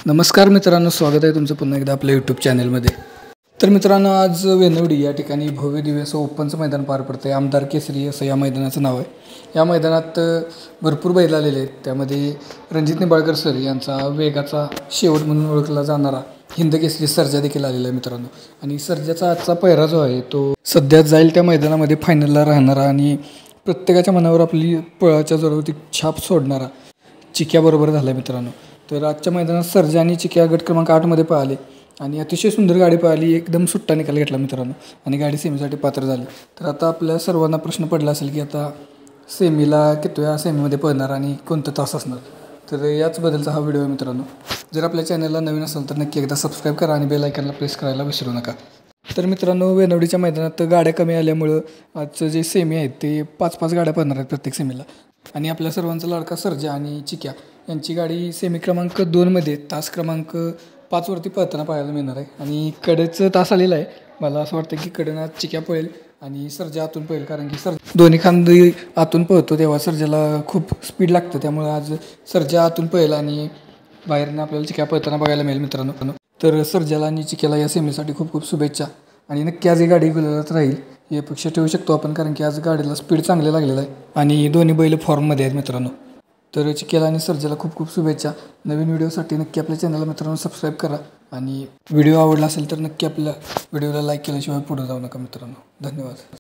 नमस्कार मित्रांनो, स्वागत आहे तुमचं पुन्हा एकदा आपल्या यूट्यूब चॅनलमध्ये. तर मित्रांनो, आज वेनवडी या ठिकाणी भव्य दिव्य असं ओपनचं मैदान पार पडतं आहे. आमदार केसरी असं या मैदानाचं नाव आहे. या मैदानात भरपूर बैल आलेले आहेत. त्यामध्ये रणजित निंबाळकर सर यांचा वेगाचा शेवट म्हणून ओळखला जाणारा हिंद केसरी सर्जा देखील आलेला आहे मित्रांनो. आणि सर्जाचा आजचा पहिरा जो आहे तो सध्या जाईल त्या मैदानामध्ये फायनलला राहणारा आणि प्रत्येकाच्या मनावर आपली पळाच्या जोरावरती छाप सोडणारा चिक्याबरोबर झाला आहे मित्रांनो. तर आजच्या मैदानात सर्जा आणि चिक्या गट क्रमांक 8मध्ये पळाले आणि अतिशय सुंदर गाडी पळाली. एकदम सुट्टा निकाल घेतला मित्रांनो आणि गाडी सेमीसाठी पात्र झाली. तर आता आपल्या सर्वांना प्रश्न पडला असेल की आता सेमीला कितव्या सेमीमध्ये पळणार आणि कोणतं तास असणार. तर याच बद्दलचा हा व्हिडिओ आहे मित्रांनो. जर आपल्या चॅनलला नवीन असेल तर नक्की एकदा सबस्क्राईब करा आणि बेल आयकॉनला प्रेस करायला विसरू नका. तर मित्रांनो, वेनवडीच्या मैदानात गाड्या कमी आल्यामुळं आजचं जे सेमी आहेत ते 5-5 गाड्या पळणार आहेत प्रत्येक सेमीला. आणि आपल्या सर्वांचा लाडका सर्जा आणि चिक्या यांची गाडी सेमी क्रमांक 2मध्ये तास क्रमांक 5वरती पळताना पाहायला मिळणार आहे. आणि कडेचं तास आलेला आहे. मला असं वाटतं की कडेनं चिक्या पळेल आणि सर्जा आतून पळेल, कारण की दोन्ही खांदी आतून पळतो तेव्हा सर्जाला खूप स्पीड लागतं. त्यामुळे आज सर्जा आतून पळेल आणि बाहेरनं आपल्याला चिक्या पळताना बघायला मिळेल मित्रांनो. तर सर्जाला आणि चिक्याला या सेमीसाठी खूप खूप शुभेच्छा. आणि नक्की आज ही गाडी गुलालात राहील ही अपेक्षा ठेवू शकतो आपण, कारण की आज गाडीला स्पीड चांगले लागलेलं आहे आणि दोन्ही बैल फॉर्ममध्ये आहेत मित्रांनो. तर चिक्याला आणि सर्जाला खूप खूप शुभेच्छा. नवीन व्हिडिओसाठी नक्की आपल्या चॅनलला मित्रांनो सबस्क्राईब करा आणि व्हिडिओ आवडला असेल तर नक्की आपल्या व्हिडिओला लाईक केल्याशिवाय पुढे जाऊ नका मित्रांनो. धन्यवाद.